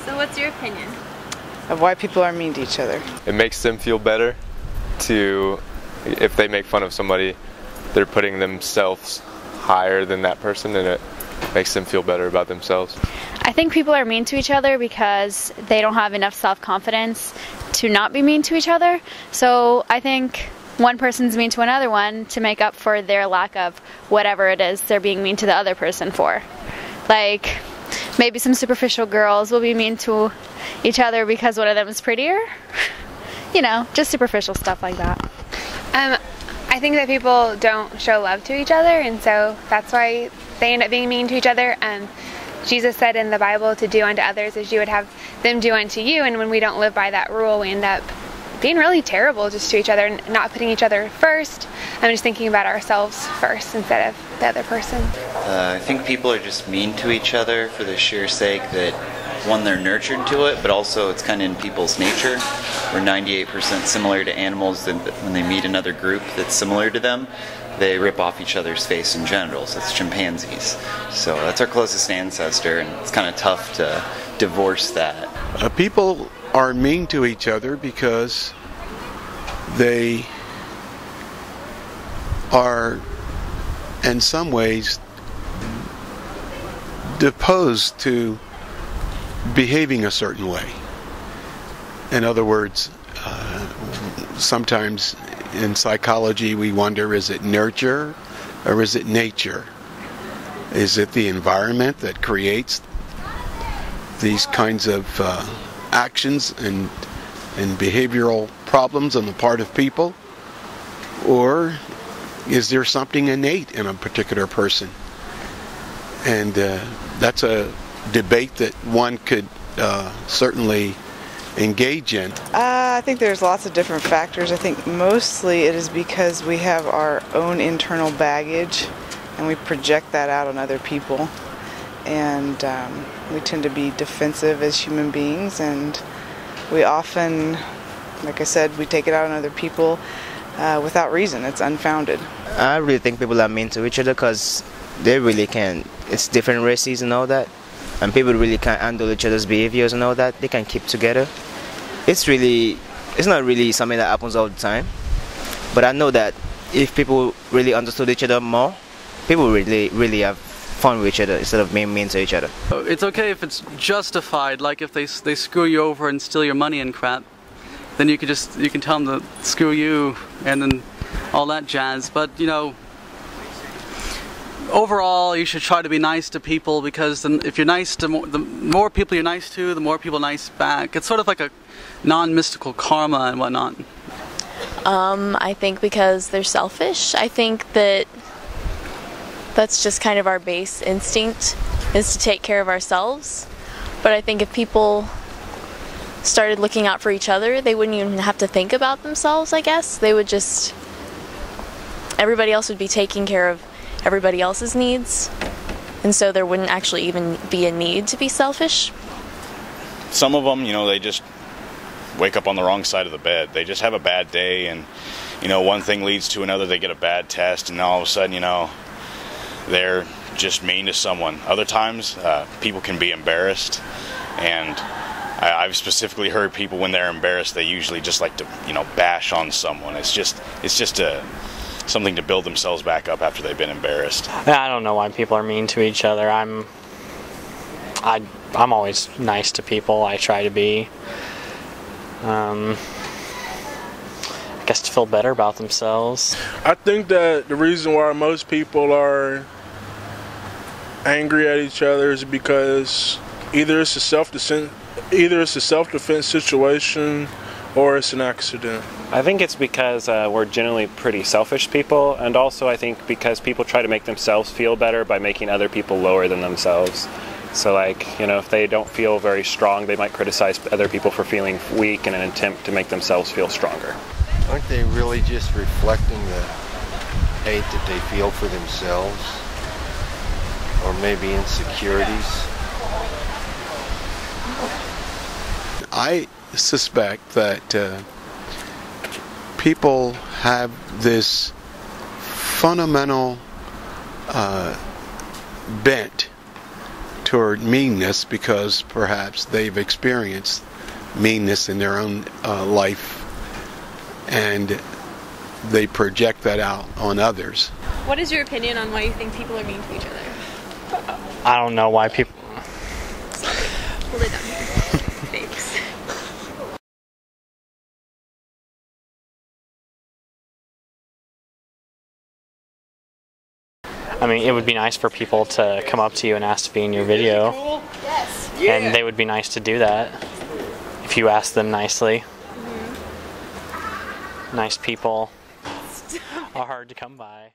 So what's your opinion? Of why people are mean to each other. It makes them feel better if they make fun of somebody, they're putting themselves higher than that person, and it makes them feel better about themselves. I think people are mean to each other because they don't have enough self-confidence to not be mean to each other. So I think one person's mean to another one to make up for their lack of whatever it is they're being mean to the other person for. Like, maybe some superficial girls will be mean to each other because one of them is prettier. You know, just superficial stuff like that. I think that people don't show love to each other, and so that's why they end up being mean to each other. Jesus said in the Bible to do unto others as you would have them do unto you, and when we don't live by that rule, we end up being really terrible just to each other and not putting each other first. I'm just thinking about ourselves first instead of the other person. I think people are just mean to each other for the sheer sake that, one, they're nurtured to it, but also it's kind of in people's nature. We're 98% similar to animals that when they meet another group that's similar to them, they rip off each other's face and genitals. That's chimpanzees. So that's our closest ancestor, and it's kind of tough to divorce that. People are mean to each other because they are, in some ways, opposed to behaving a certain way. In other words, sometimes in psychology we wonder, is it nurture or is it nature? Is it the environment that creates these kinds of actions and behavioral problems on the part of people? Or is there something innate in a particular person? And that's a debate that one could certainly engage in. I think there's lots of different factors. I think mostly it is because we have our own internal baggage and we project that out on other people. And we tend to be defensive as human beings, and we often, like I said, we take it out on other people without reason. It's unfounded. I really think people are mean to each other because they really can. It's different races and all that, and people really can't handle each other's behaviors and all that. They can keep together. It's not really something that happens all the time, but I know that if people really understood each other more, people really have fun with each other instead of being mean to each other. It's okay if it's justified, like if they screw you over and steal your money and crap, then you can tell them to screw you and then all that jazz. But you know, overall you should try to be nice to people, because then if you're nice to the more people you're nice to, the more people nice back. It's sort of like a non-mystical karma and whatnot. I think because they're selfish. I think that's just kind of our base instinct, is to take care of ourselves. But I think if people started looking out for each other, they wouldn't even have to think about themselves, I guess. They would just, everybody else would be taking care of everybody else's needs, and so there wouldn't actually even be a need to be selfish. Some of them, they just wake up on the wrong side of the bed. They just have a bad day, and one thing leads to another. They get a bad test, and all of a sudden, they're just mean to someone. Other times, people can be embarrassed, and I've specifically heard people, when they're embarrassed, they usually just like to, bash on someone. It's just something to build themselves back up after they've been embarrassed. I don't know why people are mean to each other. I'm always nice to people. I try to be. I guess to feel better about themselves. I think that the reason why most people are angry at each other is because either it's a self-defense situation or it's an accident. I think it's because we're generally pretty selfish people, and also I think because people try to make themselves feel better by making other people lower than themselves. So if they don't feel very strong, they might criticize other people for feeling weak in an attempt to make themselves feel stronger. Aren't they really just reflecting the hate that they feel for themselves? Or maybe insecurities? I suspect that people have this fundamental bent toward meanness because perhaps they've experienced meanness in their own life, and they project that out on others. What is your opinion on why you think people are mean to each other? I don't know why people... Hold it down here. Thanks. I mean, it would be nice for people to come up to you and ask to be in your video. Yes. And they would be nice to do that if you asked them nicely. Nice people are hard to come by.